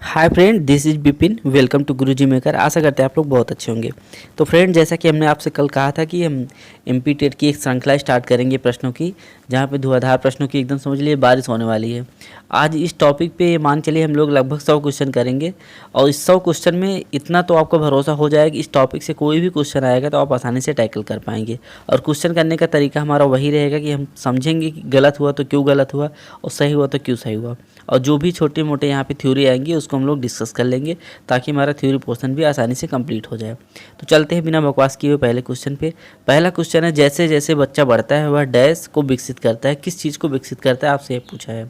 Hi friend, this is Bipin. Welcome to Guruji maker. आशा करते हैं आप लोग बहुत अच्छे होंगे। तो फ्रेंड, जैसा कि हमने आपसे कल कहा था कि हम एमपी टेट की एक श्रृंखला स्टार्ट करेंगे प्रश्नों की, जहां पे धुआंधार प्रश्नों की एकदम समझ लिए बारिश होने वाली है। आज इस टॉपिक पे मान चलिए हम लोग लगभग 100 क्वेश्चन करेंगे, और इस 100 क्वेश्चन में इतना तो आपको भरोसा हो जाएगा कि इस टॉपिक से कोई भी क्वेश्चन आएगा तो आप आसानी से टैकल कर पाएंगे। और क्वेश्चन करने का तरीका हमारा वही रहेगा कि हम समझेंगे कि गलत हुआ तो क्यों गलत हुआ, और सही हुआ तो क्यों सही हुआ। और जो भी छोटे मोटे यहाँ पे थ्योरी आएंगी उसको हम लोग डिस्कस कर लेंगे, ताकि हमारा थ्योरी पोर्शन भी आसानी से कंप्लीट हो जाए। तो चलते हैं बिना बकवास किए हुए पहले क्वेश्चन पे। पहला क्वेश्चन है, जैसे जैसे बच्चा बढ़ता है वह डैश को विकसित करता है। किस चीज़ को विकसित करता है, आपसे ये पूछा है।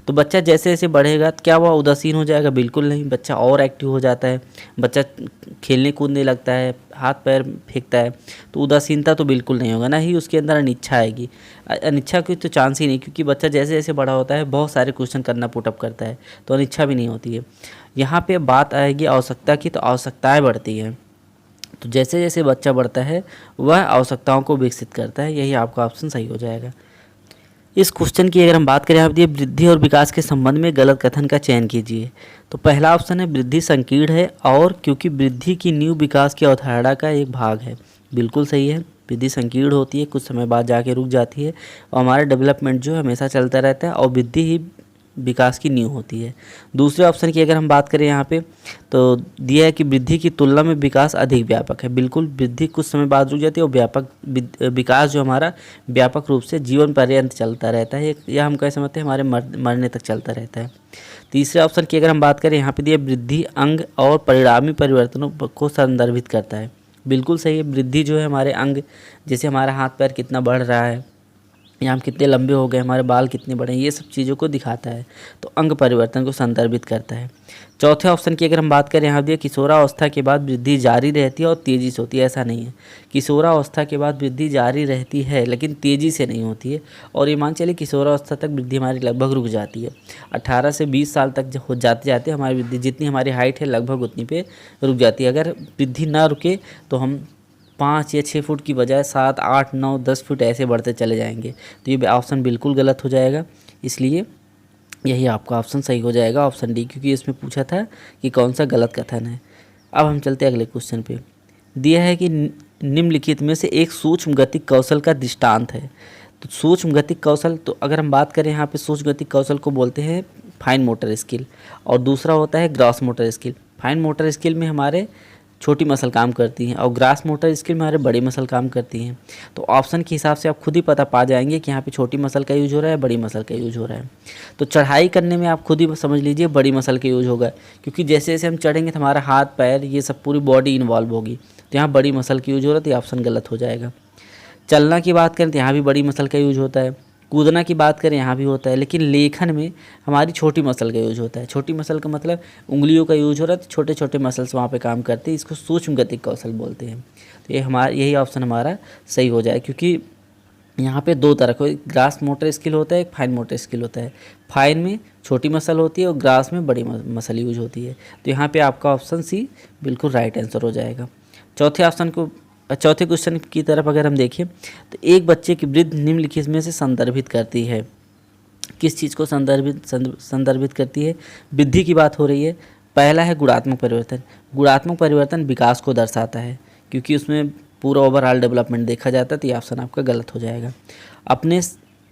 तो बच्चा जैसे जैसे बढ़ेगा क्या वह उदासीन हो जाएगा? बिल्कुल नहीं। बच्चा और एक्टिव हो जाता है, बच्चा खेलने कूदने लगता है, हाथ पैर फेंकता है। तो उदासीनता तो बिल्कुल नहीं होगा, ना ही उसके अंदर अनिच्छा आएगी। अनिच्छा की तो चांस ही नहीं, क्योंकि बच्चा जैसे जैसे बड़ा होता है बहुत सारे क्वेश्चन करना पुटअप करता है, तो अनिच्छा भी नहीं होती है। यहाँ पे बात आएगी आवश्यकता की, तो आवश्यकताएं बढ़ती हैं। तो जैसे जैसे बच्चा बढ़ता है वह आवश्यकताओं को विकसित करता है। यही आपका ऑप्शन सही हो जाएगा। इस क्वेश्चन की अगर हम बात करें, आप दिए वृद्धि और विकास के संबंध में गलत कथन का चयन कीजिए। तो पहला ऑप्शन है, वृद्धि संकीर्ण है और क्योंकि वृद्धि की नींव विकास की अवधारणा का एक भाग है। बिल्कुल सही है। वृद्धि संकीर्ण होती है, कुछ समय बाद जाके रुक जाती है, और हमारा डेवलपमेंट जो है हमेशा चलता रहता है, और वृद्धि ही विकास की नींव होती है। दूसरे ऑप्शन की अगर हम बात करें यहाँ पे, तो दिया है कि वृद्धि की तुलना में विकास अधिक व्यापक है। बिल्कुल, वृद्धि कुछ समय बाद रुक जाती है और व्यापक विकास जो हमारा व्यापक रूप से जीवन पर्यंत चलता रहता है, या हम कह समझते हैं हमारे मरने तक चलता रहता है। तीसरे ऑप्शन की अगर हम बात करें, यहाँ पे दिया वृद्धि अंग और परिणामी परिवर्तनों को संदर्भित करता है। बिल्कुल सही है। वृद्धि जो है हमारे अंग, जैसे हमारा हाथ पैर कितना बढ़ रहा है, या हम कितने लंबे हो गए, हमारे बाल कितने बड़े हैं, ये सब चीज़ों को दिखाता है। तो अंग परिवर्तन को संदर्भित करता है। चौथे ऑप्शन की अगर हम बात करें, यहाँ दिया किशोरावस्था के बाद वृद्धि जारी रहती है और तेज़ी से होती है। ऐसा नहीं है। किशोरावस्था के बाद वृद्धि जारी रहती है लेकिन तेज़ी से नहीं होती है। और ये मान चलिए किशोरावस्था तक वृद्धि हमारी लगभग रुक जाती है। 18 से 20 साल तक हो जाते जाते हमारी वृद्धि, जितनी हमारी हाइट है लगभग उतनी पे रुक जाती है। अगर वृद्धि ना रुके तो हम 5 या 6 फुट की बजाय 7, 8, 9, 10 फुट ऐसे बढ़ते चले जाएंगे। तो ये ऑप्शन बिल्कुल गलत हो जाएगा, इसलिए यही आपका ऑप्शन सही हो जाएगा, ऑप्शन डी, क्योंकि इसमें पूछा था कि कौन सा गलत कथन है। अब हम चलते हैं अगले क्वेश्चन पे। दिया है कि निम्नलिखित में से एक सूक्ष्म गतिक कौशल का दृष्टांत है। तो सूक्ष्म गतिक कौशल, तो अगर हम बात करें यहाँ पे, सूक्ष्म गतिक कौशल को बोलते हैं फाइन मोटर स्किल, और दूसरा होता है gross motor skill. Fine motor skill में हमारे छोटी मसल काम करती हैं, और ग्रास मोटर स्किल में हमारे बड़ी मसल काम करती हैं। तो ऑप्शन के हिसाब से आप खुद ही पता पा जाएंगे कि यहाँ पे छोटी मसल का यूज हो रहा है, बड़ी मसल का यूज हो रहा है। तो चढ़ाई करने में आप खुद ही समझ लीजिए बड़ी मसल का यूज होगा, क्योंकि जैसे जैसे हम चढ़ेंगे तो हमारा हाथ पैर ये सब पूरी बॉडी इन्वॉल्व होगी। तो यहाँ बड़ी मसल की यूज हो रहा है, तो ये ऑप्शन गलत हो जाएगा। चलना की बात करें तो यहाँ भी बड़ी मसल का यूज होता है। कूदना की बात करें यहाँ भी होता है, लेकिन लेखन में हमारी छोटी मसल का यूज होता है। छोटी मसल का मतलब उंगलियों का यूज हो रहा है, तो छोटे छोटे मसल्स वहाँ पे काम करते हैं। इसको सूक्ष्म गतिक कौशल बोलते हैं। तो ये हमारा यही ऑप्शन हमारा सही हो जाए, क्योंकि यहाँ पे दो तरह का, एक ग्रास मोटर स्किल होता है, एक फाइन मोटर स्किल होता है। फाइन में छोटी मसल होती है और ग्रास में बड़ी मसल यूज होती है। तो यहाँ पे आपका ऑप्शन सी बिल्कुल राइट आंसर हो जाएगा। चौथे क्वेश्चन की तरफ अगर हम देखें, तो एक बच्चे की वृद्धि निम्नलिखित में से संदर्भित करती है। किस चीज़ को संदर्भित करती है? वृद्धि की बात हो रही है। पहला है गुणात्मक परिवर्तन। गुणात्मक परिवर्तन विकास को दर्शाता है, क्योंकि उसमें पूरा ओवरऑल डेवलपमेंट देखा जाता है। तो ये ऑप्शन आपका गलत हो जाएगा। अपने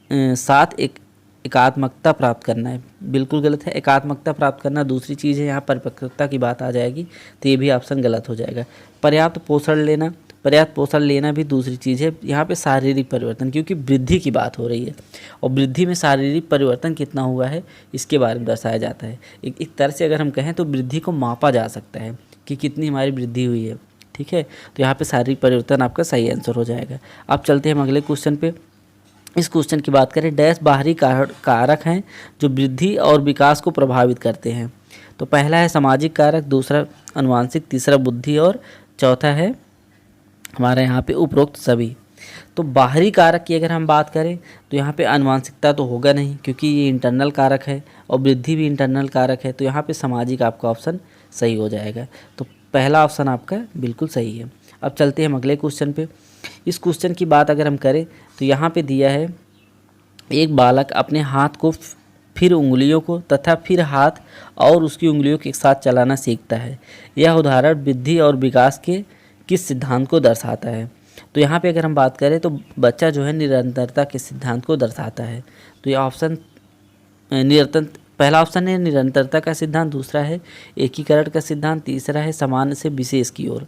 साथ एक एकात्मकता प्राप्त करना है, बिल्कुल गलत है। एकात्मकता प्राप्त करना दूसरी चीज़ है, यहाँ परिपक्वता की बात आ जाएगी, तो ये भी ऑप्शन गलत हो जाएगा। पर्याप्त पोषण लेना भी दूसरी चीज़ है। यहाँ पे शारीरिक परिवर्तन, क्योंकि वृद्धि की बात हो रही है, और वृद्धि में शारीरिक परिवर्तन कितना हुआ है इसके बारे में दर्शाया जाता है। एक तरह से अगर हम कहें तो वृद्धि को मापा जा सकता है कि कितनी हमारी वृद्धि हुई है। ठीक है, तो यहाँ पे शारीरिक परिवर्तन आपका सही आंसर हो जाएगा। अब चलते हैं हम अगले क्वेश्चन पे। इस क्वेश्चन की बात करें, डैश बाहरी कारक हैं जो वृद्धि और विकास को प्रभावित करते हैं। तो पहला है सामाजिक कारक, दूसरा अनुवांशिक, तीसरा बुद्धि, और चौथा है हमारे यहाँ पे उपरोक्त सभी। तो बाहरी कारक की अगर हम बात करें तो यहाँ पे आनुवंशिकता तो होगा नहीं, क्योंकि ये इंटरनल कारक है, और वृद्धि भी इंटरनल कारक है। तो यहाँ पे सामाजिक आपका ऑप्शन सही हो जाएगा। तो पहला ऑप्शन आपका बिल्कुल सही है। अब चलते हैं हम अगले क्वेश्चन पे। इस क्वेश्चन की बात अगर हम करें तो यहाँ पे दिया है, एक बालक अपने हाथ को फिर उंगलियों को तथा फिर हाथ और उसकी उंगलियों के साथ चलाना सीखता है। यह उदाहरण वृद्धि और विकास के किस सिद्धांत को दर्शाता है? तो यहाँ पे अगर हम बात करें तो बच्चा जो है निरंतरता के सिद्धांत को दर्शाता है। तो ये ऑप्शन निरंतर, पहला ऑप्शन है निरंतरता का सिद्धांत, दूसरा है एकीकरण का सिद्धांत, तीसरा है सामान्य से विशेष की ओर।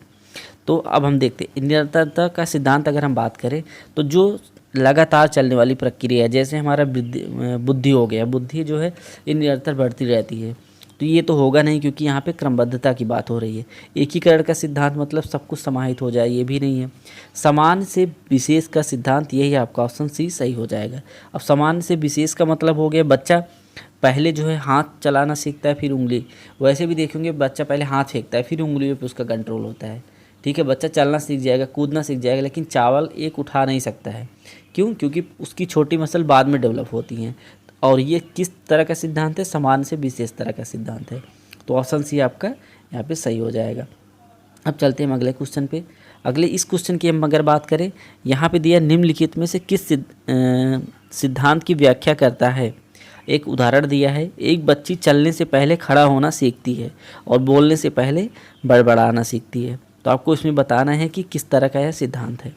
तो अब हम देखते हैं निरंतरता का सिद्धांत अगर हम बात करें तो जो लगातार चलने वाली प्रक्रिया है, जैसे हमारा बुद्धि हो गया, बुद्धि जो है ये निरंतर बढ़ती रहती है। तो ये तो होगा नहीं क्योंकि यहाँ पे क्रमबद्धता की बात हो रही है। एकीकरण का सिद्धांत मतलब सब कुछ समाहित हो जाए, ये भी नहीं है। समान से विशेष का सिद्धांत, यही आपका ऑप्शन सी सही हो जाएगा। अब समान से विशेष का मतलब हो गया बच्चा पहले जो है हाथ चलाना सीखता है फिर उंगली, वैसे भी देखेंगे बच्चा पहले हाथ फेंकता है फिर उंगलियों पे उसका कंट्रोल होता है। ठीक है, बच्चा चलना सीख जाएगा, कूदना सीख जाएगा, लेकिन चावल एक उठा नहीं सकता है। क्यों? क्योंकि उसकी छोटी मसल बाद में डेवलप होती हैं। और ये किस तरह का सिद्धांत है? समान से विशेष तरह का सिद्धांत है। तो ऑप्शन सी आपका यहाँ पे सही हो जाएगा। अब चलते हैं हम अगले क्वेश्चन पे। अगले इस क्वेश्चन की हम अगर बात करें, यहाँ पे दिया निम्नलिखित में से किस सिद्धांत की व्याख्या करता है? एक उदाहरण दिया है, एक बच्ची चलने से पहले खड़ा होना सीखती है और बोलने से पहले बड़बड़ाना सीखती है। तो आपको इसमें बताना है कि किस तरह का यह सिद्धांत है।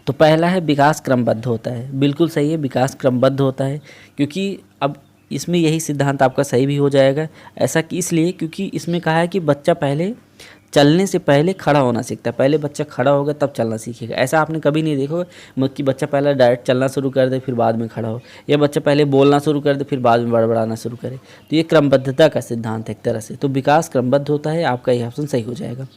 तो पहला है विकास क्रमबद्ध होता है, बिल्कुल सही है, विकास क्रमबद्ध होता है। क्योंकि अब इसमें यही सिद्धांत आपका सही भी हो जाएगा। ऐसा कि इसलिए क्योंकि इसमें कहा है कि बच्चा पहले चलने से पहले खड़ा होना सीखता है, पहले बच्चा खड़ा होगा तब चलना सीखेगा। ऐसा आपने कभी नहीं देखा कि बच्चा पहले डायरेक्ट चलना शुरू कर दे फिर बाद में खड़ा हो, या बच्चा पहले बोलना शुरू कर दे फिर बाद में बड़बड़ाना शुरू करे। तो ये क्रमबद्धता का सिद्धांत है एक तरह से। तो विकास क्रमबद्ध होता है, आपका ये ऑप्शन सही हो जाएगा।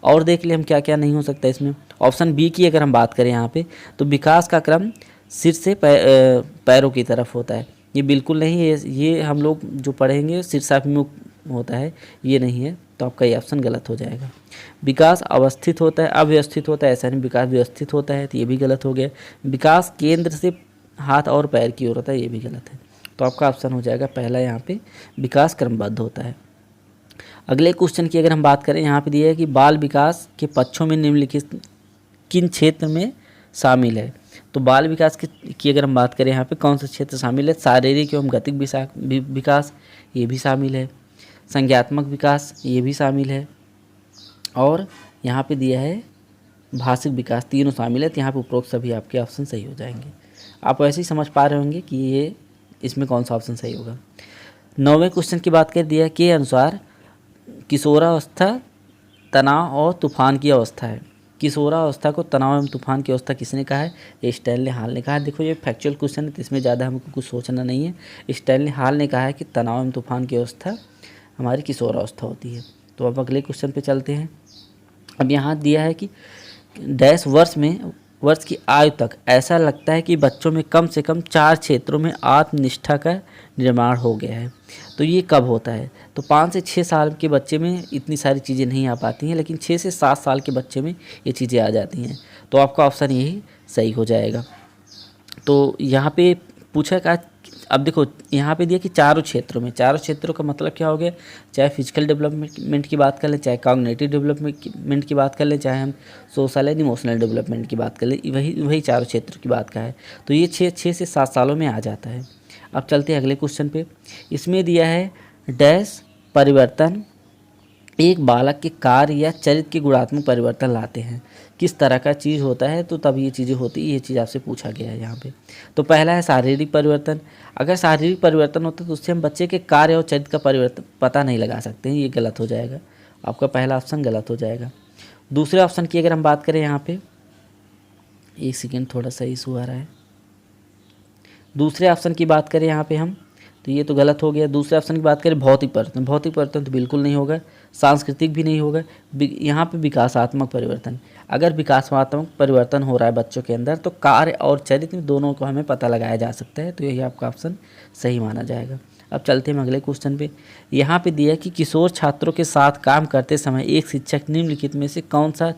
और देख ले हम क्या क्या नहीं हो सकता इसमें। ऑप्शन बी की अगर हम बात करें यहाँ पे, तो विकास का क्रम सिर से पैरों की तरफ होता है। ये बिल्कुल नहीं है, ये हम लोग जो पढ़ेंगे शीर्षाभिमुख होता है, ये नहीं है। तो आपका ये ऑप्शन गलत हो जाएगा। विकास अवस्थित होता है, अव्यवस्थित होता है, ऐसा नहीं, विकास व्यवस्थित होता है, तो ये भी गलत हो गया। विकास केंद्र से हाथ और पैर की ओर होता है, ये भी गलत है। तो आपका ऑप्शन हो जाएगा पहला, यहाँ पे विकास क्रमबद्ध होता है। अगले क्वेश्चन की अगर हम बात करें, यहाँ पे दिया है कि बाल विकास के पक्षों में निम्नलिखित किन क्षेत्र में शामिल है? तो बाल विकास की अगर हम बात करें, यहाँ पे कौन सा क्षेत्र शामिल है? शारीरिक एवं गतिक विकास, ये भी शामिल है। संज्ञात्मक विकास, ये भी शामिल है। और यहाँ पे दिया है भाषिक विकास, तीनों शामिल है। तो यहाँ पे उपरोक्त सभी आपके ऑप्शन सही हो जाएंगे। आप वैसे ही समझ पा रहे होंगे कि ये इसमें कौन सा ऑप्शन सही होगा। 9वें क्वेश्चन की बात कर दिया के अनुसार किशोरावस्था तनाव और तूफान की अवस्था है। किशोरावस्था को तनाव एवं तूफान की अवस्था किसने कहा है? ये स्टैनली हॉल ने कहा है। देखो ये फैक्चुअल क्वेश्चन है तो इसमें ज़्यादा हमको कुछ सोचना नहीं है। स्टैनली हॉल ने कहा है कि तनाव एवं तूफान की अवस्था हमारी किशोरावस्था होती है। तो अब अगले क्वेश्चन पे चलते हैं। अब यहाँ दिया है कि डैश वर्ष की आयु तक ऐसा लगता है कि बच्चों में कम से कम 4 क्षेत्रों में आत्मनिष्ठा का निर्माण हो गया है। तो ये कब होता है? तो 5 से 6 साल के बच्चे में इतनी सारी चीज़ें नहीं आ पाती हैं, लेकिन 6 से 7 साल के बच्चे में ये चीज़ें आ जाती हैं। तो आपका ऑप्शन यही सही हो जाएगा। तो यहाँ पे पूछा का, अब देखो यहाँ पे दिया कि चारों क्षेत्रों का मतलब क्या हो गया? चाहे फिजिकल डेवलपमेंट की बात कर लें, चाहे कॉग्निटिव डेवलपमेंट की बात कर लें, चाहे हम सोशल एंड इमोशनल डेवलपमेंट की बात कर लें, वही चारों क्षेत्रों की बात का है। तो ये 6 से 7 सालों में आ जाता है। अब चलते हैं अगले क्वेश्चन पे। इसमें दिया है डैश परिवर्तन एक बालक के कार्य या चरित्र के गुणात्मक परिवर्तन लाते हैं। किस तरह का चीज़ होता है? तो तब ये चीज़ें होती है, ये चीज़ आपसे पूछा गया है यहाँ पे। तो पहला है शारीरिक परिवर्तन। अगर शारीरिक परिवर्तन होता है तो उससे हम बच्चे के कार्य और चरित्र का परिवर्तन पता नहीं लगा सकते हैं, ये गलत हो जाएगा। आपका पहला ऑप्शन गलत हो जाएगा। दूसरे ऑप्शन की अगर हम बात करें, यहाँ पे एक सेकेंड, थोड़ा सा इशू आ रहा है। दूसरे ऑप्शन की बात करें यहाँ पे हम, तो ये तो गलत हो गया। दूसरे ऑप्शन की बात करें भौतिक परिवर्तन तो बिल्कुल नहीं होगा। सांस्कृतिक भी नहीं होगा। यहाँ पे विकासात्मक परिवर्तन, अगर विकासात्मक परिवर्तन हो रहा है बच्चों के अंदर तो कार्य और चरित्र दोनों को हमें पता लगाया जा सकता है। तो यही आपका ऑप्शन सही माना जाएगा। अब चलते हैं अगले क्वेश्चन पे। यहाँ पे दिया है कि किशोर छात्रों के साथ काम करते समय एक शिक्षक निम्नलिखित में से कौन सा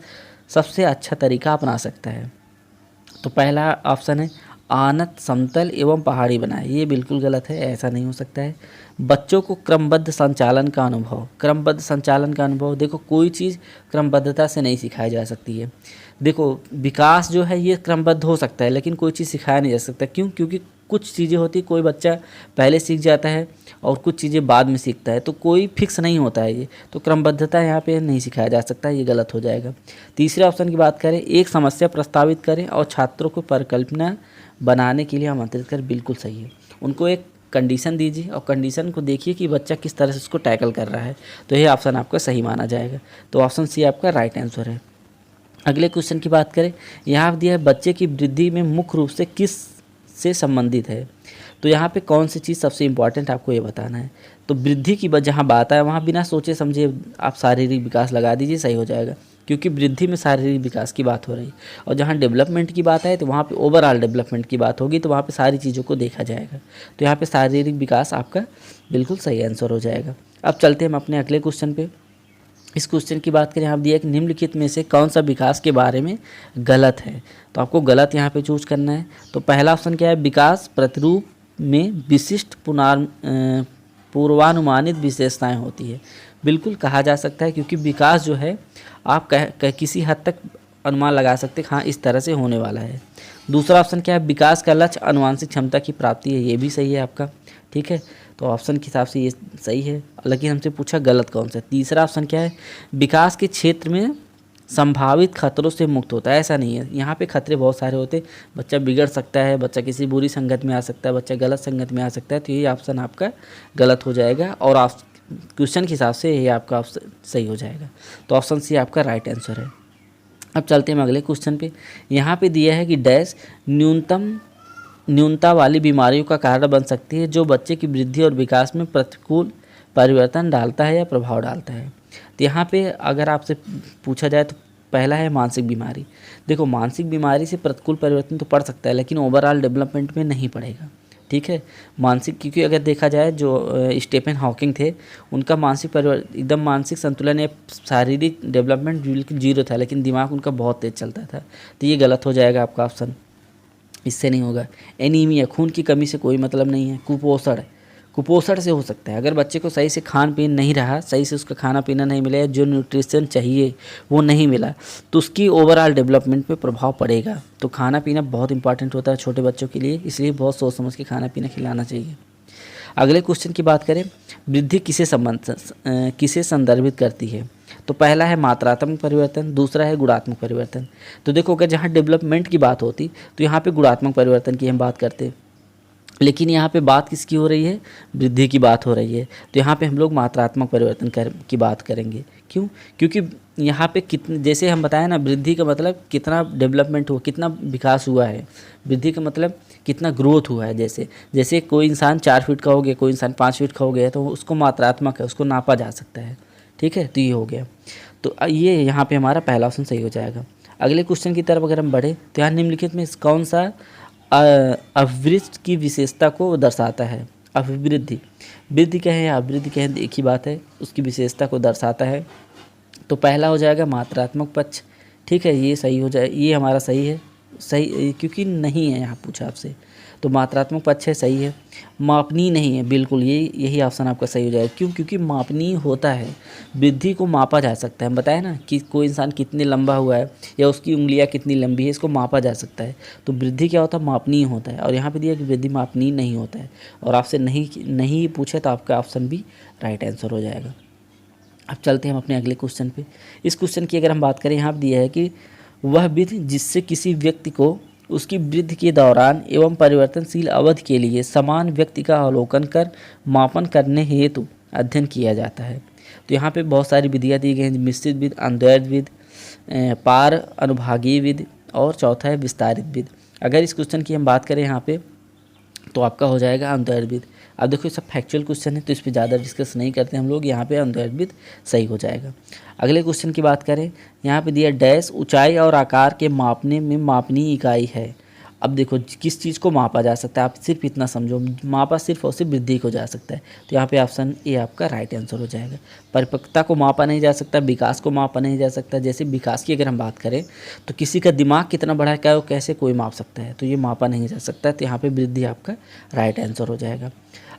सबसे अच्छा तरीका अपना सकता है? तो पहला ऑप्शन है आनत समतल एवं पहाड़ी बनाए, ये बिल्कुल गलत है, ऐसा नहीं हो सकता है। बच्चों को क्रमबद्ध संचालन का अनुभव, देखो कोई चीज़ क्रमबद्धता से नहीं सिखाई जा सकती है। देखो विकास जो है ये क्रमबद्ध हो सकता है, लेकिन कोई चीज़ सिखाया नहीं जा सकता। क्यों? क्योंकि कुछ चीज़ें होती है, कोई बच्चा पहले सीख जाता है और कुछ चीज़ें बाद में सीखता है, तो कोई फिक्स नहीं होता है ये, तो क्रमबद्धता यहाँ पे नहीं सिखाया जा सकता, ये गलत हो जाएगा। तीसरे ऑप्शन की बात करें, एक समस्या प्रस्तावित करें और छात्रों को परिकल्पना बनाने के लिए आमंत्रित करें, बिल्कुल सही है। उनको एक कंडीशन दीजिए और कंडीशन को देखिए कि बच्चा किस तरह से उसको टैकल कर रहा है, तो ये ऑप्शन आपका सही माना जाएगा। तो ऑप्शन सी आपका राइट आंसर है। अगले क्वेश्चन की बात करें, यहाँ दिया है बच्चे की वृद्धि में मुख्य रूप से किस से संबंधित है, तो यहाँ पे कौन सी चीज़ सबसे इम्पॉर्टेंट आपको ये बताना है। तो वृद्धि की जहाँ बात है वहाँ बिना सोचे समझे आप शारीरिक विकास लगा दीजिए, सही हो जाएगा, क्योंकि वृद्धि में शारीरिक विकास की बात हो रही है। और जहाँ डेवलपमेंट की बात है तो वहाँ पे ओवरऑल डेवलपमेंट की बात होगी, तो वहाँ पे सारी चीज़ों को देखा जाएगा। तो यहाँ पे शारीरिक विकास आपका बिल्कुल सही आंसर हो जाएगा। अब चलते हैं हम अपने अगले क्वेश्चन पे। इस क्वेश्चन की बात करें, आप दिया कि निम्नलिखित में से कौन सा विकास के बारे में गलत है, तो आपको गलत यहाँ पे चूज करना है। तो पहला ऑप्शन क्या है, विकास प्रतिरूप में विशिष्ट पूर्वानुमानित विशेषताएं होती है, बिल्कुल कहा जा सकता है, क्योंकि विकास जो है आप किसी हद तक अनुमान लगा सकते हैं, हाँ इस तरह से होने वाला है। दूसरा ऑप्शन क्या है, विकास का लक्ष्य आनुवंशिक क्षमता की प्राप्ति है, ये भी सही है आपका, ठीक है। तो ऑप्शन के हिसाब से ये सही है, लेकिन हमसे पूछा गलत कौन सा है। तीसरा ऑप्शन क्या है, विकास के क्षेत्र में संभावित खतरों से मुक्त होता है, ऐसा नहीं है, यहाँ पे खतरे बहुत सारे होते हैं, बच्चा बिगड़ सकता है, बच्चा किसी बुरी संगत में आ सकता है, बच्चा गलत संगत में आ सकता है, तो ये ऑप्शन आपका गलत हो जाएगा और आप क्वेश्चन के हिसाब से ये आपका ऑप्शन सही हो जाएगा। तो ऑप्शन सी आपका राइट आंसर है। अब चलते हैं अगले क्वेश्चन पे। यहाँ पे दिया है कि डैश न्यूनता वाली बीमारियों का कारण बन सकती है जो बच्चे की वृद्धि और विकास में प्रतिकूल परिवर्तन डालता है या प्रभाव डालता है। तो यहाँ पे अगर आपसे पूछा जाए तो पहला है मानसिक बीमारी। देखो मानसिक बीमारी से प्रतिकूल परिवर्तन तो पड़ सकता है, लेकिन ओवरऑल डेवलपमेंट में नहीं पड़ेगा, ठीक है। मानसिक, क्योंकि अगर देखा जाए जो स्टीफन हॉकिंग थे उनका मानसिक परिवर्तन एकदम मानसिक संतुलन या शारीरिक डेवलपमेंट बिल्कुल जीरो था, लेकिन दिमाग उनका बहुत तेज चलता था, तो ये गलत हो जाएगा आपका ऑप्शन, इससे नहीं होगा। एनीमिया, खून की कमी से कोई मतलब नहीं है। कुपोषण से हो सकता है, अगर बच्चे को सही से खान पीन नहीं रहा, सही से उसका खाना पीना नहीं मिला, जो न्यूट्रिशन चाहिए वो नहीं मिला, तो उसकी ओवरऑल डेवलपमेंट पे प्रभाव पड़ेगा। तो खाना पीना बहुत इंपॉर्टेंट होता है छोटे बच्चों के लिए, इसलिए बहुत सोच समझ के खाना पीना खिलाना चाहिए। अगले क्वेश्चन की बात करें, वृद्धि किसे संदर्भित करती है, तो पहला है मात्रात्मक परिवर्तन, दूसरा है गुणात्मक परिवर्तन। तो देखो अगर जहाँ डेवलपमेंट की बात होती तो यहाँ पे गुणात्मक परिवर्तन की हम बात करते, लेकिन यहाँ पे बात किसकी हो रही है, वृद्धि की बात हो रही है, तो यहाँ पे हम लोग मात्रात्मक परिवर्तन की बात करेंगे। क्यों, क्योंकि यहाँ पे कितने, जैसे हम बताएं ना, वृद्धि का मतलब कितना डेवलपमेंट हुआ, कितना विकास हुआ है, वृद्धि का मतलब कितना ग्रोथ हुआ है। जैसे कोई इंसान 4 फीट का हो गया, कोई इंसान 5 फीट का हो गया, तो उसको मात्रात्मक है, उसको नापा जा सकता है, ठीक है। तो ये हो गया, तो ये यहाँ पे हमारा पहला ऑप्शन सही हो जाएगा। अगले क्वेश्चन की तरफ अगर हम बढ़े तो यहाँ निम्नलिखित में कौन सा अभिवृद्धि की विशेषता को दर्शाता है। अभिवृद्धि, वृद्धि क्या है या अभिवृद्धि क्या है, एक ही बात है, उसकी विशेषता को दर्शाता है। तो पहला हो जाएगा मात्रात्मक पक्ष, ठीक है, ये सही हो जाए, ये हमारा सही है, सही क्योंकि नहीं है यहाँ पूछा आपसे, तो मात्रात्मक पक्ष है, सही है। मापनीय नहीं है, बिल्कुल यही ऑप्शन आपका सही हो जाएगा। क्यों, क्योंकि मापनीय होता है, वृद्धि को मापा जा सकता है। हम बताए ना कि कोई इंसान कितने लंबा हुआ है या उसकी उंगलियां कितनी लंबी है, इसको मापा जा सकता है। तो वृद्धि क्या होता है, मापनीय होता है, और यहाँ पे दिया कि वृद्धि मापनीय नहीं होता है, और आपसे नहीं पूछे तो आपका ऑप्शन भी राइट आंसर हो जाएगा। अब चलते हैं हम अपने अगले क्वेश्चन पे। इस क्वेश्चन की अगर हम बात करें, यहाँ दिया है कि वह विधि जिससे किसी व्यक्ति को उसकी वृद्धि के दौरान एवं परिवर्तनशील अवधि के लिए समान व्यक्ति का अवलोकन कर मापन करने हेतु अध्ययन किया जाता है। तो यहाँ पे बहुत सारी विधियाँ दी गई हैं, मिश्रित विधि, अद्वैत विधि, पार अनुभागीय विधि, और चौथा है विस्तारित विधि। अगर इस क्वेश्चन की हम बात करें यहाँ पे, तो आपका हो जाएगा अद्वैत विधि। अब देखो सब फैक्चुअल क्वेश्चन है, तो इस पर ज़्यादा डिस्कस नहीं करते हम लोग, यहाँ पे अद्वैत विधि सही हो जाएगा। अगले क्वेश्चन की बात करें, यहाँ पे दिया डैश ऊंचाई और आकार के मापने में मापनीय इकाई है। अब देखो किस चीज़ को मापा जा सकता है, आप सिर्फ इतना समझो, मापा सिर्फ और सिर्फ वृद्धि को जा सकता है, तो यहाँ पे ऑप्शन ए आपका राइट आंसर हो जाएगा। परिपक्वता को मापा नहीं जा सकता, विकास को मापा नहीं जा सकता। जैसे विकास की अगर हम बात करें तो किसी का दिमाग कितना बड़ा है, क्या वो कैसे कोई माप सकता है, तो ये मापा नहीं जा सकता, तो यहाँ पे वृद्धि आपका राइट आंसर हो जाएगा।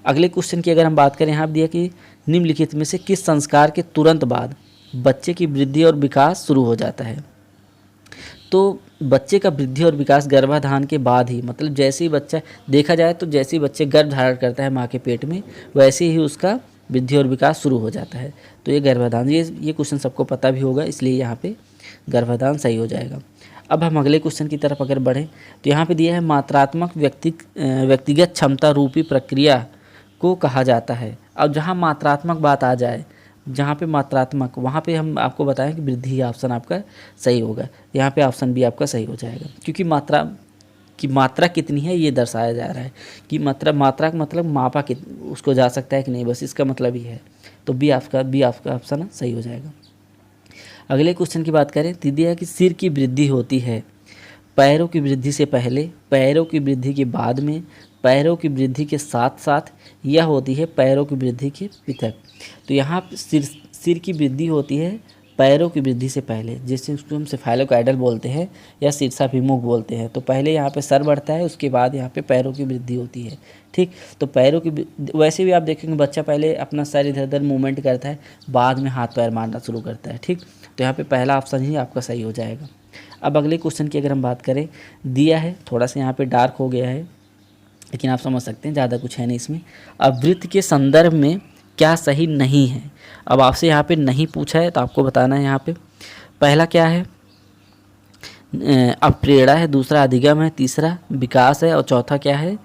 अगले क्वेश्चन की अगर हम बात करें, यहाँ दिया कि निम्नलिखित में से किस संस्कार के तुरंत बाद बच्चे की वृद्धि और विकास शुरू हो जाता है। तो बच्चे का वृद्धि और विकास गर्भाधान के बाद ही, मतलब जैसे ही बच्चा देखा जाए तो जैसे ही बच्चे गर्भ धारण करता है माँ के पेट में, वैसे ही उसका वृद्धि और विकास शुरू हो जाता है। तो ये गर्भाधान, ये क्वेश्चन सबको पता भी होगा, इसलिए यहाँ पे गर्भाधान सही हो जाएगा। अब हम अगले क्वेश्चन की तरफ अगर बढ़ें तो यहाँ पे दिया है मात्रात्मक व्यक्तिगत क्षमता रूपी प्रक्रिया को कहा जाता है। अब जहाँ मात्रात्मक बात आ जाए, जहाँ पे मात्रात्मक, वहाँ पे हम आपको बताएं कि वृद्धि ऑप्शन आपका सही होगा। यहाँ पे ऑप्शन बी आपका सही हो जाएगा, क्योंकि मात्रा कितनी है ये दर्शाया जा रहा है कि मात्रा का मतलब मापा उसको जा सकता है कि नहीं, बस इसका मतलब ही है। तो बी आपका ऑप्शन सही हो जाएगा। अगले क्वेश्चन की बात करें तो दिया है कि सिर की वृद्धि होती है पैरों की वृद्धि से पहले, पैरों की वृद्धि के बाद में, पैरों की वृद्धि के साथ साथ, यह होती है पैरों की वृद्धि के पृथक। तो यहाँ सिर की वृद्धि होती है पैरों की वृद्धि से पहले, जिससे उसको हम सेफालोकाइडल बोलते हैं या शीर्षाभिमुख बोलते हैं। तो पहले यहाँ पे सर बढ़ता है, उसके बाद यहाँ पे पैरों की वृद्धि होती है। ठीक, तो पैरों की वैसे भी आप देखेंगे बच्चा पहले अपना सर इधर उधर मूवमेंट करता है, बाद में हाथ पैर मारना शुरू करता है। ठीक, तो यहाँ पे पहला ऑप्शन ही आपका सही हो जाएगा। अब अगले क्वेश्चन की अगर हम बात करें, दिया है थोड़ा सा यहाँ पे डार्क हो गया है, लेकिन आप समझ सकते हैं, ज़्यादा कुछ है नहीं इसमें। अब वृत्त के संदर्भ में क्या सही नहीं है। अब आपसे यहाँ पे नहीं पूछा है तो आपको बताना है। यहाँ पे पहला क्या है, अप्रेरणा है, दूसरा अधिगम है, तीसरा विकास है और चौथा क्या है,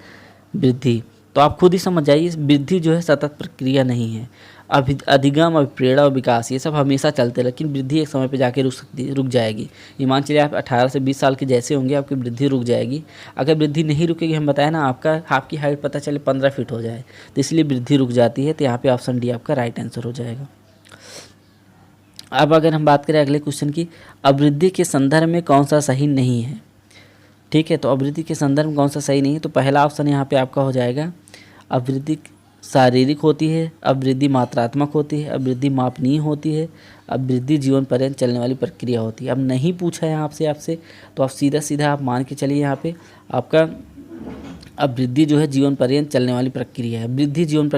वृद्धि। तो आप खुद ही समझ जाइए, वृद्धि जो है सतत प्रक्रिया नहीं है। अधिगम, अभिप्रेरणा और विकास ये सब हमेशा चलते, लेकिन वृद्धि एक समय पे जाके रुक जाएगी। ये मान चलिए आप 18 से 20 साल के जैसे होंगे, आपकी वृद्धि रुक जाएगी। अगर वृद्धि नहीं रुकेगी, हम बताएं ना, आपकी हाइट पता चले 15 फीट हो जाए, तो इसलिए वृद्धि रुक जाती है। तो यहाँ पे ऑप्शन डी आपका राइट आंसर हो जाएगा। अब अगर हम बात करें अगले क्वेश्चन की, अवृद्धि के संदर्भ में कौन सा सही नहीं है। ठीक है, तो अवृद्धि के संदर्भ में कौन सा सही नहीं है, तो पहला ऑप्शन यहाँ पे आपका हो जाएगा, अवृद्धि शारीरिक होती है, अवृद्धि मात्रात्मक होती है, अवृद्धि मापनीय होती है, अवृद्धि जीवन पर्यंत चलने वाली प्रक्रिया होती है। अब नहीं पूछा है आपसे तो आप सीधा आप मान के चलिए, यहाँ पे आपका अवृद्धि जो है जीवन पर्यंत चलने वाली प्रक्रिया है। वृद्धि जीवन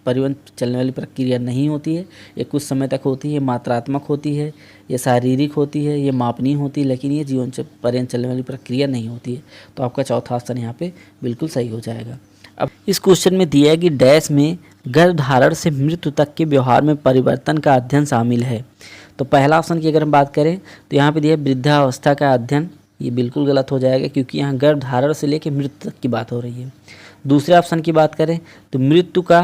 पर्यंत चलने वाली प्रक्रिया नहीं होती है, ये कुछ समय तक होती है, मात्रात्मक होती है, ये शारीरिक होती है, ये मापनीय होती है, लेकिन ये जीवन पर्यंत चलने वाली प्रक्रिया नहीं होती है। तो आपका चौथा ऑप्शन यहाँ पे बिल्कुल सही हो जाएगा। अब इस क्वेश्चन में दिया है कि डैश में गर्भधारण से मृत्यु तक के व्यवहार में परिवर्तन का अध्ययन शामिल है। तो पहला ऑप्शन की अगर हम बात करें तो यहाँ पे दिया है वृद्धावस्था का अध्ययन, ये बिल्कुल गलत हो जाएगा, क्योंकि यहाँ गर्भधारण से लेकर मृत्यु तक की बात हो रही है। दूसरे ऑप्शन की बात करें तो मृत्यु का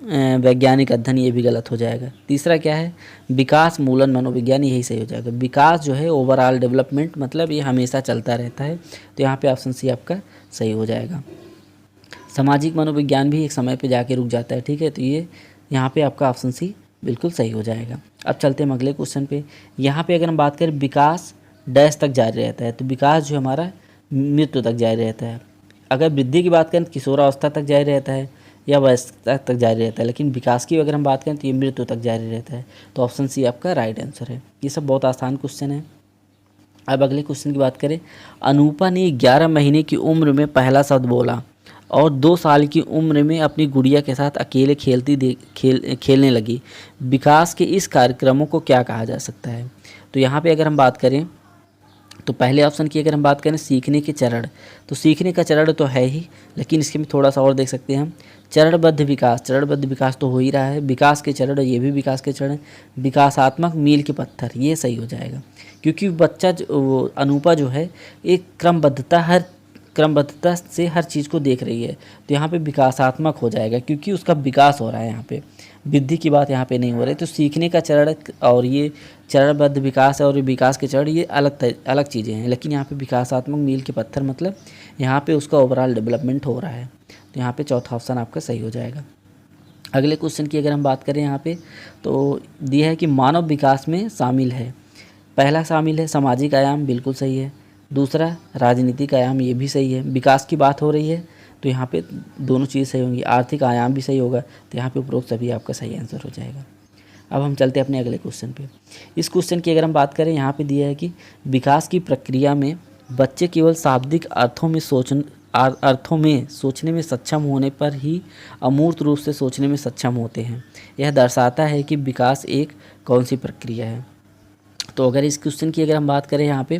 वैज्ञानिक अध्ययन, ये भी गलत हो जाएगा। तीसरा क्या है, विकास मूलन मनोविज्ञान, यही सही हो जाएगा। विकास जो है ओवरऑल डेवलपमेंट, मतलब ये हमेशा चलता रहता है। तो यहाँ पे ऑप्शन सी आपका सही हो जाएगा। सामाजिक मनोविज्ञान भी एक समय पे जाके रुक जाता है। ठीक है, तो ये यहाँ पे आपका ऑप्शन सी बिल्कुल सही हो जाएगा। अब चलते हैं अगले क्वेश्चन पे। यहाँ पे अगर हम बात करें विकास डैश तक जारी रहता है, तो विकास जो हमारा मृत्यु तक जारी रहता है। अगर वृद्धि की बात करें तो किशोरावस्था तक जारी रहता है या वयस्कता तक जारी रहता है, लेकिन विकास की अगर हम बात करें तो ये मृत्यु तक जारी रहता है। तो ऑप्शन सी आपका राइट आंसर है। ये सब बहुत आसान क्वेश्चन है। अब अगले क्वेश्चन की बात करें, अनूपा ने 11 महीने की उम्र में पहला शब्द बोला और 2 साल की उम्र में अपनी गुड़िया के साथ अकेले खेलने लगी। विकास के इस कार्यक्रमों को क्या कहा जा सकता है। तो यहाँ पे अगर हम बात करें तो पहले ऑप्शन की अगर हम बात करें सीखने के चरण, तो सीखने का चरण तो है ही, लेकिन इसके में थोड़ा सा और देख सकते हैं हम, चरणबद्ध विकास तो हो ही रहा है। विकास के चरण, ये भी विकास के चरण। विकासात्मक मील के पत्थर, ये सही हो जाएगा, क्योंकि बच्चा अनूपा जो है एक क्रमबद्धता से हर चीज़ को देख रही है। तो यहाँ पे विकासात्मक हो जाएगा, क्योंकि उसका विकास हो रहा है। यहाँ पे वृद्धि की बात यहाँ पे नहीं हो रही। तो सीखने का चरण और ये चरणबद्ध विकास है और विकास के चरण, ये अलग चीज़ें हैं। लेकिन यहाँ पे विकासात्मक मील के पत्थर मतलब यहाँ पे उसका ओवरऑल डेवलपमेंट हो रहा है। तो यहाँ पे चौथा ऑप्शन आपका सही हो जाएगा। अगले क्वेश्चन की अगर हम बात करें यहाँ पे तो दिया है कि मानव विकास में शामिल है। पहला शामिल है सामाजिक आयाम, बिल्कुल सही है। दूसरा राजनीतिक आयाम, ये भी सही है। विकास की बात हो रही है तो यहाँ पे दोनों चीज़ सही होंगी। आर्थिक आयाम भी सही होगा, तो यहाँ पे उपरोक्त सभी आपका सही आंसर हो जाएगा। अब हम चलते हैं अपने अगले क्वेश्चन पे। इस क्वेश्चन की अगर हम बात करें, यहाँ पे दिया है कि विकास की प्रक्रिया में बच्चे केवल शाब्दिक अर्थों में सोचने में सक्षम होने पर ही अमूर्त रूप से सोचने में सक्षम होते हैं। यह दर्शाता है कि विकास एक कौन सी प्रक्रिया है। तो अगर इस क्वेश्चन की अगर हम बात करें यहाँ पे,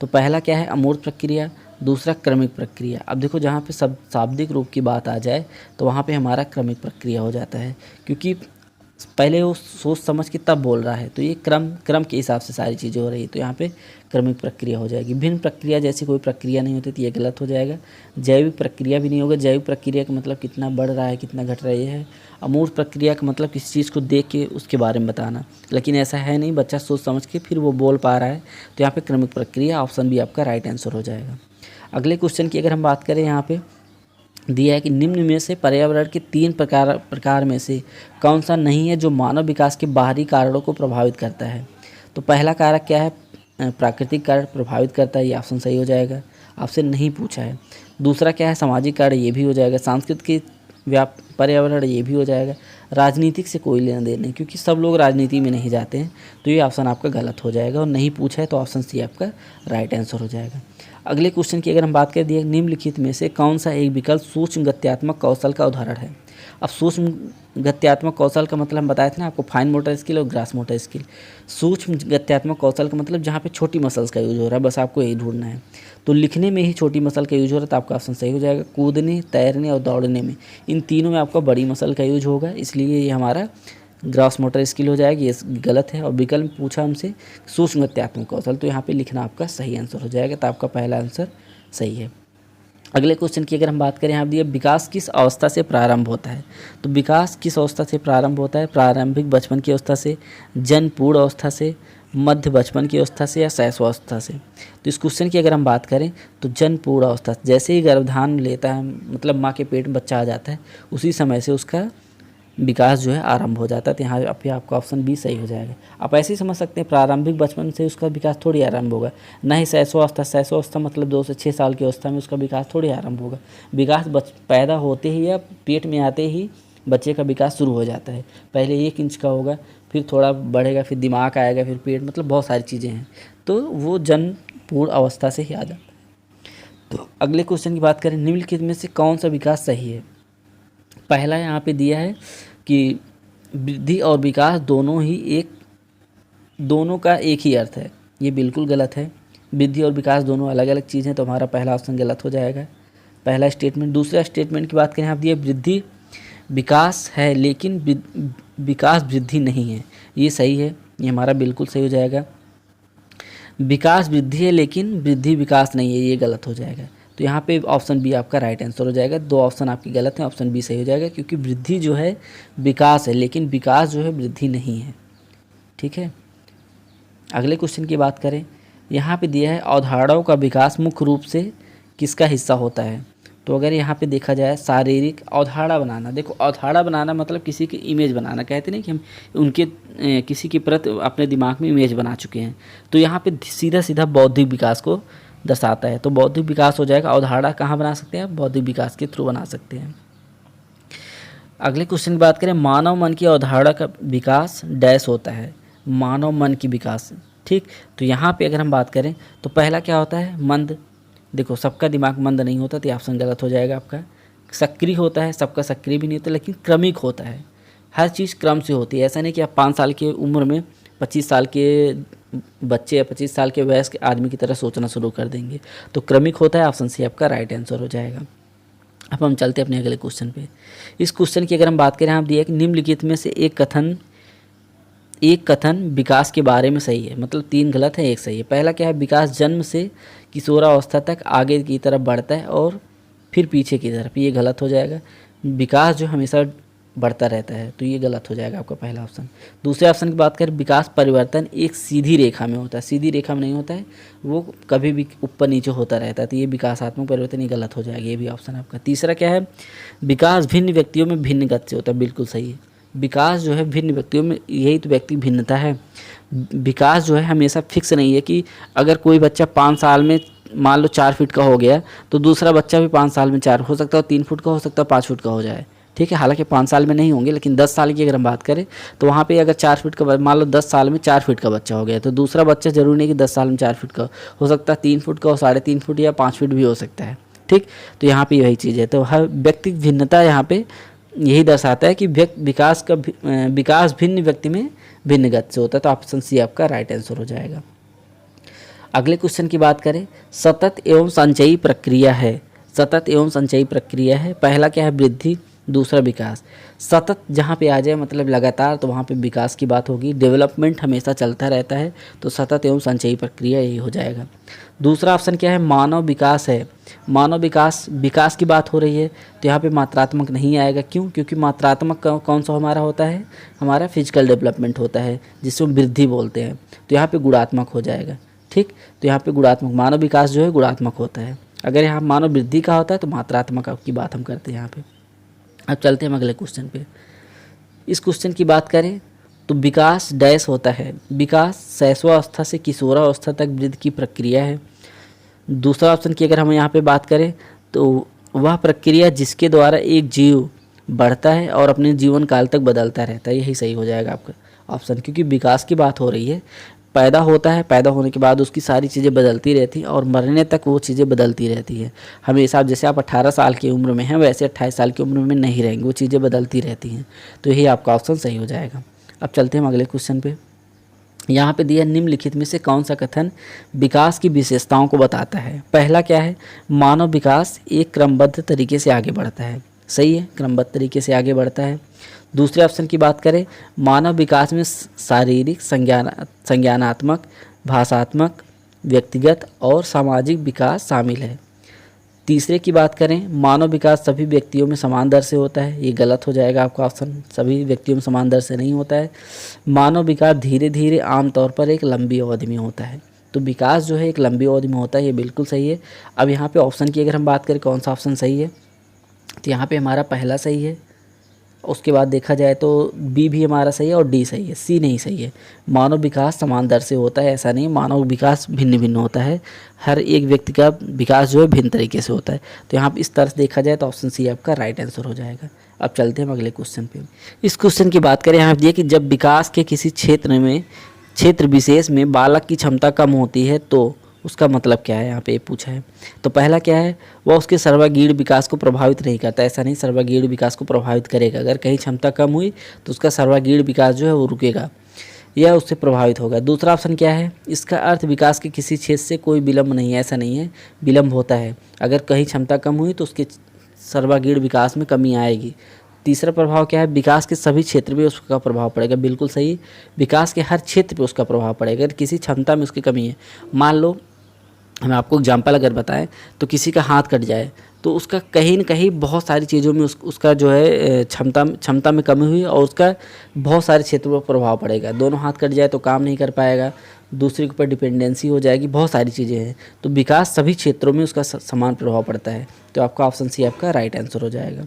तो पहला क्या है अमूर्त प्रक्रिया, दूसरा क्रमिक प्रक्रिया। अब देखो जहाँ पे सब शाब्दिक रूप की बात आ जाए तो वहाँ पे हमारा क्रमिक प्रक्रिया हो जाता है, क्योंकि पहले वो सोच समझ के तब बोल रहा है, तो ये क्रम के हिसाब से सारी चीज़ें हो रही है, तो यहाँ पे क्रमिक प्रक्रिया हो जाएगी। भिन्न प्रक्रिया जैसी कोई प्रक्रिया नहीं होती तो ये गलत हो जाएगा। जैविक प्रक्रिया भी नहीं होगा, जैविक प्रक्रिया का मतलब कितना बढ़ रहा है कितना घट रहा है ये है। अमूर्त प्रक्रिया का मतलब किसी चीज़ को देख के उसके बारे में बताना, लेकिन ऐसा है नहीं, बच्चा सोच समझ के फिर वो बोल पा रहा है, तो यहाँ पे क्रमिक प्रक्रिया, ऑप्शन बी आपका राइट आंसर हो जाएगा। अगले क्वेश्चन की अगर हम बात करें, यहाँ पे दिया है कि निम्न में से पर्यावरण के 3 प्रकार में से कौन सा नहीं है जो मानव विकास के बाहरी कारणों को प्रभावित करता है। तो पहला कारक क्या है, प्राकृतिक कारण प्रभावित करता है, ये ऑप्शन सही हो जाएगा, आपसे नहीं पूछा है। दूसरा क्या है, सामाजिक कारण, ये भी हो जाएगा। सांस्कृतिक पर्यावरण, ये भी हो जाएगा। राजनीतिक से कोई लेना देना नहीं, क्योंकि सब लोग राजनीति में नहीं जाते हैं, तो ये ऑप्शन आपका गलत हो जाएगा, और नहीं पूछा है तो ऑप्शन सी आपका राइट आंसर हो जाएगा। अगले क्वेश्चन की अगर हम बात करें, दिए निम्नलिखित में से कौन सा एक विकल्प सूक्ष्म गत्यात्मक कौशल का उदाहरण है। अब सूक्ष्म गत्यात्मक कौशल का मतलब हम बताए थे ना आपको, फाइन मोटर स्किल और ग्रास मोटर स्किल। सूक्ष्म गत्यात्मक कौशल का मतलब जहाँ पे छोटी मसल्स का यूज हो रहा है, बस आपको यही ढूंढना है। तो लिखने में ही छोटी मसल का यूज हो रहा है, तो आपका ऑप्शन सही हो जाएगा। कूदने, तैरने और दौड़ने में, इन तीनों में आपका बड़ी मसल का यूज होगा, इसलिए ये हमारा ग्रास मोटर स्किल हो जाएगी, ये गलत है। और विकल्प पूछा हमसे सूक्ष्म गत्यात्मक कौशल, तो यहाँ पे लिखना आपका सही आंसर हो जाएगा, तो आपका पहला आंसर सही है। अगले क्वेश्चन की अगर हम बात करें, यहाँ दिए विकास किस अवस्था से प्रारंभ होता है। तो विकास किस अवस्था से प्रारंभ होता है, प्रारंभिक बचपन की अवस्था से, जन्मपूर्ण अवस्था से, मध्य बचपन की अवस्था से, या शैशवावस्था से। तो इस क्वेश्चन की अगर हम बात करें तो जन्मपूर्ण अवस्था, जैसे ही गर्भधान लेता है, मतलब माँ के पेट में बच्चा आ जाता है, उसी समय से उसका विकास जो है आरंभ हो जाता है, तो यहाँ पे आपका ऑप्शन बी सही हो जाएगा। आप ऐसे ही समझ सकते हैं, प्रारंभिक बचपन से उसका विकास थोड़ी आरंभ होगा, ना ही शैशवावस्था मतलब 2 से 6 साल की अवस्था में उसका विकास थोड़ी आरंभ होगा। विकास पैदा होते ही या पेट में आते ही बच्चे का विकास शुरू हो जाता है। पहले 1 इंच का होगा, फिर थोड़ा बढ़ेगा, फिर दिमाग आएगा, फिर पेट, मतलब बहुत सारी चीज़ें हैं, तो वो जन्मपूर्ण अवस्था से ही आ जाता है। तो अगले क्वेश्चन की बात करें, निम्नलिखित में से कौन सा विकास सही है। पहला यहाँ पे दिया है कि वृद्धि और विकास दोनों का एक ही अर्थ है, ये बिल्कुल गलत है। वृद्धि और विकास दोनों अलग अलग चीज़ हैं, तो हमारा पहला ऑप्शन गलत हो जाएगा, पहला स्टेटमेंट। दूसरा स्टेटमेंट की बात करें, आप दिए वृद्धि विकास है लेकिन विकास वृद्धि नहीं है, ये सही है, ये हमारा बिल्कुल सही हो जाएगा। विकास वृद्धि है लेकिन वृद्धि विकास नहीं है, ये गलत हो जाएगा, तो यहाँ पे ऑप्शन बी आपका राइट आंसर हो जाएगा। 2 ऑप्शन आपकी गलत हैं, ऑप्शन बी सही हो जाएगा, क्योंकि वृद्धि जो है विकास है, लेकिन विकास जो है वृद्धि नहीं है, ठीक है। अगले क्वेश्चन की बात करें, यहाँ पे दिया है अवधारणाओं का विकास मुख्य रूप से किसका हिस्सा होता है। तो अगर यहाँ पे देखा जाए, शारीरिक अवधारणा बनाना, देखो अवधारणा बनाना मतलब किसी की इमेज बनाना, कहते नहीं कि हम उनके किसी के प्रति अपने दिमाग में इमेज बना चुके हैं, तो यहाँ पे सीधा सीधा बौद्धिक विकास को दर्शाता है, तो बौद्धिक विकास हो जाएगा। अवधारणा कहाँ बना सकते हैं, बौद्धिक विकास के थ्रू बना सकते हैं। अगले क्वेश्चन की बात करें, मानव मन की अवधारणा का विकास डैश होता है, मानव मन की विकास, ठीक। तो यहाँ पे अगर हम बात करें तो पहला क्या होता है, मंद। देखो सबका दिमाग मंद नहीं होता, तो ऑप्शन गलत हो जाएगा आपका। सक्रिय होता है, सबका सक्रिय भी नहीं होता, लेकिन क्रमिक होता है, हर चीज़ क्रम से होती है। ऐसा नहीं कि आप 5 साल की उम्र में 25 साल के बच्चे या 25 साल के वयस्क आदमी की तरह सोचना शुरू कर देंगे, तो क्रमिक होता है, ऑप्शन सी आपका राइट आंसर हो जाएगा। अब हम चलते हैं अपने अगले क्वेश्चन पे। इस क्वेश्चन की अगर हम बात करें, आप दिया कि निम्नलिखित में से एक कथन विकास के बारे में सही है, मतलब 3 गलत है, 1 सही है। पहला क्या है, विकास जन्म से किशोरावस्था तक आगे की तरफ बढ़ता है और फिर पीछे की तरफ, ये गलत हो जाएगा। विकास जो हमेशा बढ़ता रहता है, तो ये गलत हो जाएगा आपका पहला ऑप्शन। दूसरे ऑप्शन की बात करें, विकास परिवर्तन एक सीधी रेखा में होता है, सीधी रेखा में नहीं होता है, वो कभी भी ऊपर नीचे होता रहता है, तो ये विकासात्मक परिवर्तन, ये गलत हो जाएगा, ये भी ऑप्शन आपका। तीसरा क्या है, विकास भिन्न व्यक्तियों में भिन्न गति से होता है, बिल्कुल सही है। विकास जो है भिन्न व्यक्तियों में, यही तो व्यक्ति भिन्नता है। विकास जो है हमेशा फिक्स नहीं है कि अगर कोई बच्चा 5 साल में मान लो 4 फीट का हो गया, तो दूसरा बच्चा भी 5 साल में 4 हो सकता है, 3 फुट का हो सकता है, 5 फुट का हो जाए, ठीक है। हालांकि 5 साल में नहीं होंगे, लेकिन 10 साल की अगर हम बात करें तो वहाँ पे अगर 4 फीट का, मान लो 10 साल में 4 फीट का बच्चा हो गया, तो दूसरा बच्चा जरूरी नहीं कि 10 साल में 4 फीट का हो सकता है, 3 फुट का हो, 3.5 फुट या 5 फीट भी हो सकता है, ठीक। तो यहाँ पे यही चीज़ है, तो हर व्यक्ति भिन्नता यहाँ पे यही दर्शाता है कि विकास भिन्न व्यक्ति में भिन्न गति से होता है। तो ऑप्शन सी आपका राइट आंसर हो जाएगा। अगले क्वेश्चन की बात करें, सतत एवं संचयी प्रक्रिया है। सतत एवं संचयी प्रक्रिया है, पहला क्या है वृद्धि, दूसरा विकास। सतत जहाँ पे आ जाए मतलब लगातार, तो वहाँ पे विकास की बात होगी। डेवलपमेंट हमेशा चलता रहता है, तो सतत एवं संचयी प्रक्रिया यही हो जाएगा। दूसरा ऑप्शन क्या है, मानव विकास है। मानव विकास की बात हो रही है, तो यहाँ पे मात्रात्मक नहीं आएगा। क्यों? क्योंकि मात्रात्मक कौन सा हमारा होता है, हमारा फिजिकल डेवलपमेंट होता है, जिसको वृद्धि बोलते हैं। तो यहाँ पे गुणात्मक हो जाएगा। ठीक, तो यहाँ पे गुणात्मक, मानव विकास जो है गुणात्मक होता है। अगर यहाँ मानव वृद्धि का होता है तो मात्रात्मक की बात हम करते हैं यहाँ पे। अब चलते हैं हम अगले क्वेश्चन पे। इस क्वेश्चन की बात करें तो विकास डैश होता है। विकास शैशवावस्था से किशोरावस्था तक वृद्धि की प्रक्रिया है। दूसरा ऑप्शन की अगर हम यहाँ पे बात करें तो वह प्रक्रिया जिसके द्वारा एक जीव बढ़ता है और अपने जीवन काल तक बदलता रहता है। यही सही हो जाएगा आपका ऑप्शन, क्योंकि विकास की बात हो रही है। पैदा होता है, पैदा होने के बाद उसकी सारी चीज़ें बदलती रहती हैं और मरने तक वो चीज़ें बदलती रहती है। हमेशा जैसे आप 18 साल की उम्र में हैं वैसे 28 साल की उम्र में नहीं रहेंगे, वो चीज़ें बदलती रहती हैं। तो यही आपका ऑप्शन सही हो जाएगा। अब चलते हैं हम अगले क्वेश्चन पे। यहाँ पे दिया निम्नलिखित में से कौन सा कथन विकास की विशेषताओं को बताता है। पहला क्या है, मानव विकास एक क्रमबद्ध तरीके से आगे बढ़ता है। सही है, क्रमबद्ध तरीके से आगे बढ़ता है। दूसरे ऑप्शन की बात करें, मानव विकास में शारीरिक, संज्ञानात्मक, भाषात्मक, व्यक्तिगत और सामाजिक विकास शामिल है। तीसरे की बात करें, मानव विकास सभी व्यक्तियों में समान दर से होता है। ये गलत हो जाएगा आपका ऑप्शन, सभी व्यक्तियों में समान दर से नहीं होता है। मानव विकास धीरे धीरे आमतौर पर एक लंबी अवधि में होता है। तो विकास जो है एक लंबी अवधि में होता है, ये बिल्कुल सही है। अब यहाँ पे ऑप्शन की अगर हम बात करें कौन सा ऑप्शन सही है, तो यहाँ पे हमारा पहला सही है। उसके बाद देखा जाए तो बी भी हमारा सही है और डी सही है, सी नहीं सही है। मानव विकास समान दर से होता है, ऐसा नहीं, मानव विकास भिन्न भिन्न होता है। हर एक व्यक्ति का विकास जो है भिन्न तरीके से होता है। तो यहाँ पर इस तरह से देखा जाए तो ऑप्शन सी आपका राइट आंसर हो जाएगा। अब चलते हैं हम अगले क्वेश्चन पे। इस क्वेश्चन की बात करें, यहाँ पर कि जब विकास के किसी क्षेत्र विशेष में बालक की क्षमता कम होती है तो उसका मतलब क्या है, यहाँ पे पूछा है। तो पहला क्या है, वह उसके सर्वांगीण विकास को प्रभावित नहीं करता। ऐसा नहीं, सर्वांगीण विकास को प्रभावित करेगा। अगर कहीं क्षमता कम हुई तो उसका सर्वांगीण विकास जो है वो रुकेगा या उससे प्रभावित होगा। दूसरा ऑप्शन क्या है, इसका अर्थ विकास के किसी क्षेत्र से कोई विलंब नहीं है। ऐसा नहीं है, विलंब होता है। अगर कहीं क्षमता कम हुई तो उसके सर्वांगीण विकास में कमी आएगी। तीसरा प्रभाव क्या है, विकास के सभी क्षेत्र में उसका प्रभाव पड़ेगा। बिल्कुल सही, विकास के हर क्षेत्र पे उसका प्रभाव पड़ेगा। अगर किसी क्षमता में उसकी कमी है, मान लो हम आपको एग्जांपल अगर बताएं तो किसी का हाथ कट जाए तो उसका कहीं न कहीं बहुत सारी चीज़ों में उसका जो है क्षमता में कमी हुई और उसका बहुत सारे क्षेत्रों पर प्रभाव पड़ेगा। दोनों हाथ कट जाए तो काम नहीं कर पाएगा, दूसरे के ऊपर डिपेंडेंसी हो जाएगी, बहुत सारी चीज़ें हैं। तो विकास सभी क्षेत्रों में उसका समान प्रभाव पड़ता है। तो आपका ऑप्शन सी आपका राइट आंसर हो जाएगा।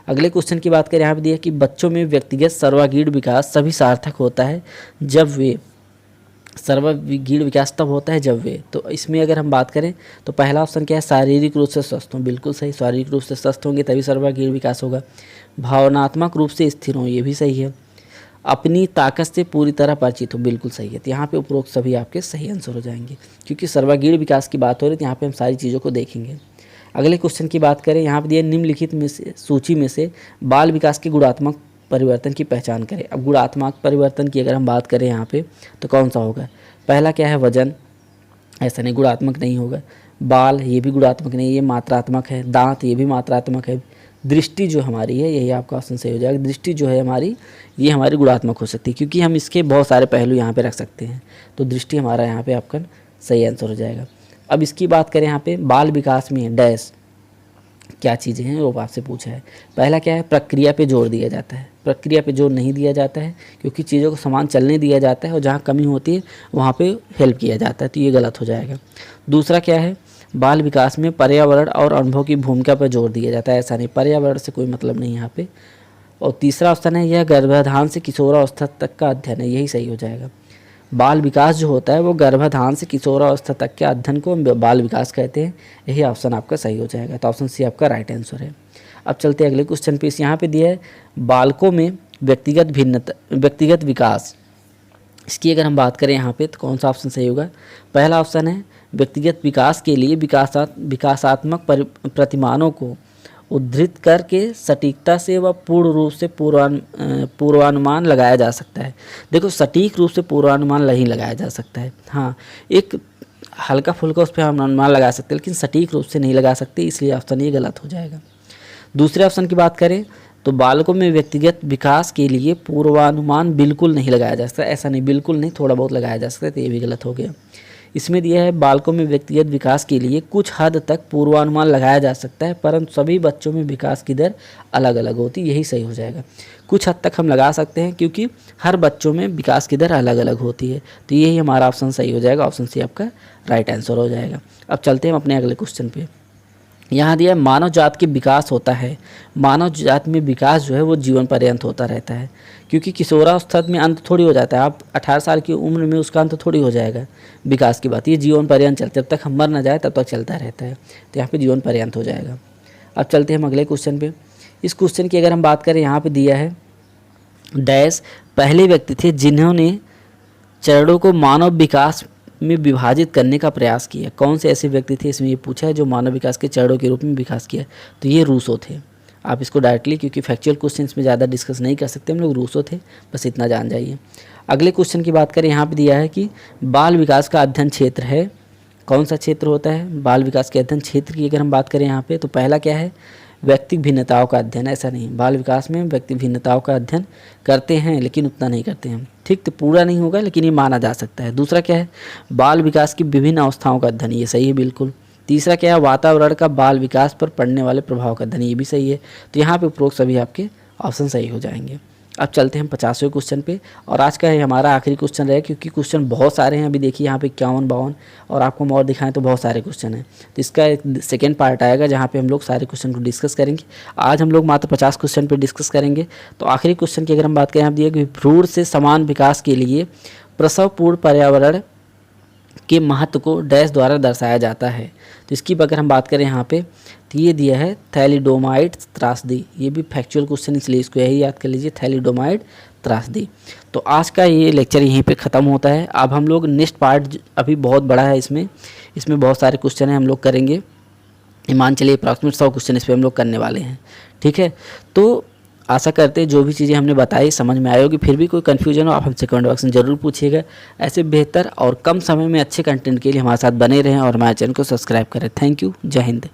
अगले क्वेश्चन की बात करें, यहाँ पर दिया कि बच्चों में व्यक्तिगत सर्वांगीण विकास सभी सार्थक होता है जब वे सर्वांगीण विकास तब होता है जब वे, तो इसमें अगर हम बात करें तो पहला ऑप्शन क्या है, शारीरिक रूप से स्वस्थ हों। बिल्कुल सही, शारीरिक रूप से स्वस्थ होंगे तभी सर्वांगीण विकास होगा। भावनात्मक रूप से स्थिर हों, ये भी सही है। अपनी ताकत से पूरी तरह परिचित हो, बिल्कुल सही है। तो यहाँ पे उपरोक्त सभी आपके सही आंसर हो जाएंगे, क्योंकि सर्वांगीण विकास की बात हो रही है तो यहाँ पे हम सारी चीज़ों को देखेंगे। अगले क्वेश्चन की बात करें, यहाँ पर दिया निम्नलिखित में से सूची में से बाल विकास के गुणात्मक परिवर्तन की पहचान करें। अब गुणात्मक परिवर्तन की अगर हम बात करें यहाँ पे तो कौन सा होगा, पहला क्या है वजन, ऐसा नहीं, गुणात्मक नहीं होगा। बाल, ये भी गुणात्मक नहीं, ये मात्रात्मक है। दांत, ये भी मात्रात्मक है। दृष्टि जो हमारी है, यही आपका ऑप्शन सही हो जाएगा। दृष्टि जो है हमारी, ये हमारी गुणात्मक हो सकती है, क्योंकि हम इसके बहुत सारे पहलू यहाँ पे रख सकते हैं। तो दृष्टि हमारा यहाँ पे आपका सही आंसर हो जाएगा। अब इसकी बात करें यहाँ पे बाल विकास में डैश क्या चीज़ें हैं वो आपसे पूछा है। पहला क्या है, प्रक्रिया पे जोर दिया जाता है। प्रक्रिया पे जोर नहीं दिया जाता है, क्योंकि चीज़ों को समान चलने दिया जाता है और जहाँ कमी होती है वहाँ पे हेल्प किया जाता है, तो ये गलत हो जाएगा। दूसरा क्या है, बाल विकास में पर्यावरण और अनुभव की भूमिका पर जोर दिया जाता है। ऐसा नहीं, पर्यावरण से कोई मतलब नहीं यहाँ पे। और तीसरा ऑप्शन है, यह गर्भाधान से किशोरावस्था तक का अध्ययन है, यही सही हो जाएगा। बाल विकास जो होता है वो गर्भाधान से किशोरावस्था तक के अध्ययन को बाल विकास कहते हैं। यही ऑप्शन आपका सही हो जाएगा। तो ऑप्शन सी आपका राइट आंसर है। अब चलते हैं अगले क्वेश्चन पे। यहाँ पे दिया है बालकों में व्यक्तिगत विकास, इसकी अगर हम बात करें यहाँ पे तो कौन सा ऑप्शन सही होगा। पहला ऑप्शन है, व्यक्तिगत विकास के लिए विकासात्मक प्रतिमानों को उद्धृत करके सटीकता से व पूर्ण रूप से पूर्वानुमान लगाया जा सकता है। देखो सटीक रूप से पूर्वानुमान नहीं लगाया जा सकता है, हाँ एक हल्का फुल्का उस पर हम अनुमान लगा सकते हैं, लेकिन सटीक रूप से नहीं लगा सकते, इसलिए ऑप्शन ये गलत हो जाएगा। दूसरे ऑप्शन की बात करें तो बालकों में व्यक्तिगत विकास के लिए पूर्वानुमान बिल्कुल नहीं लगाया जा सकता। ऐसा नहीं, बिल्कुल नहीं, थोड़ा बहुत लगाया जा सकता है, तो ये भी गलत हो गया। इसमें दिया है बालकों में व्यक्तिगत विकास के लिए कुछ हद तक पूर्वानुमान लगाया जा सकता है, परंतु सभी बच्चों में विकास की दर अलग अलग होती है, यही सही हो जाएगा। कुछ हद तक हम लगा सकते हैं क्योंकि हर बच्चों में विकास की दर अलग अलग होती है, तो यही हमारा ऑप्शन सही हो जाएगा। ऑप्शन सी आपका राइट आंसर हो जाएगा। अब चलते हैं हम अपने अगले क्वेश्चन पे। यहाँ दिया है मानव जात के विकास होता है। मानव जात में विकास जो है वो जीवन पर्यंत होता रहता है, क्योंकि किशोरावस्था में अंत थोड़ी हो जाता है। आप 18 साल की उम्र में उसका अंत थोड़ी हो जाएगा विकास की बात, ये जीवन पर्यंत चलता है, जब तक हम मर ना जाए तब तक चलता रहता है, तो यहाँ पे जीवन पर्यंत हो जाएगा। अब चलते हैं हम अगले क्वेश्चन पे। इस क्वेश्चन की अगर हम बात करें, यहाँ पर दिया है डैश पहले व्यक्ति थे जिन्होंने चरणों को मानव विकास में विभाजित करने का प्रयास किया। कौन से ऐसे व्यक्ति थे, इसमें ये पूछा है जो मानव विकास के चरणों के रूप में विकास किया, तो ये रूसो थे। आप इसको डायरेक्टली, क्योंकि फैक्चुअल क्वेश्चन में ज़्यादा डिस्कस नहीं कर सकते हम लोग, रूसो थे, बस इतना जान जाइए। अगले क्वेश्चन की बात करें, यहाँ पे दिया है कि बाल विकास का अध्ययन क्षेत्र है। कौन सा क्षेत्र होता है बाल विकास के अध्ययन क्षेत्र की अगर हम बात करें यहाँ पे, तो पहला क्या है, व्यक्तिगत भिन्नताओं का अध्ययन। ऐसा नहीं, बाल विकास में व्यक्तिगत भिन्नताओं का अध्ययन करते हैं, लेकिन उतना नहीं करते हैं, ठीक, तो पूरा नहीं होगा लेकिन ये माना जा सकता है। दूसरा क्या है, बाल विकास की विभिन्न अवस्थाओं का अध्ययन, ये सही है बिल्कुल। तीसरा क्या है, वातावरण का बाल विकास पर पड़ने वाले प्रभाव का अध्ययन, ये भी सही है। तो यहाँ पे उपरोक्त सभी आपके ऑप्शन सही हो जाएंगे। अब चलते हैं हम 50वें क्वेश्चन पे, और आज का है हमारा आखिरी क्वेश्चन रहेगा, क्योंकि क्वेश्चन बहुत सारे हैं। अभी देखिए यहाँ पे 51, 52 और आपको हम और दिखाएं तो बहुत सारे क्वेश्चन हैं, तो इसका एक सेकेंड पार्ट आएगा जहाँ पे हम लोग सारे क्वेश्चन को डिस्कस करेंगे। आज हम लोग मात्र 50 क्वेश्चन पे डिस्कस करेंगे। तो आखिरी क्वेश्चन की अगर हम बात करें, यहाँ दिया कि भ्रूण से समान विकास के लिए प्रसवपूर्व पर्यावरण के महत्व को डैश द्वारा दर्शाया जाता है। तो इसकी अगर हम बात करें यहाँ पे, तो ये दिया है थैलिडोमाइड त्रासदी। ये भी फैक्चुअल क्वेश्चन, इसलिए इसको यही याद कर लीजिए, थैलिडोमाइड त्रासदी। तो आज का ये लेक्चर यहीं पे ख़त्म होता है। अब हम लोग नेक्स्ट पार्ट, अभी बहुत बड़ा है, इसमें बहुत सारे क्वेश्चन हैं, हम लोग करेंगे, मान चलिए अप्रॉक्सीमेट 100 क्वेश्चन इस पर हम लोग करने वाले हैं, ठीक है। तो आशा करते हैं जो भी चीज़ें हमने बताई समझ में आई होगी। फिर भी कोई कन्फ्यूजन हो आप हमसे कमेंट बॉक्स में ज़रूर पूछिएगा। ऐसे बेहतर और कम समय में अच्छे कंटेंट के लिए हमारे साथ बने रहें और हमारे चैनल को सब्सक्राइब करें। थैंक यू, जय हिंद।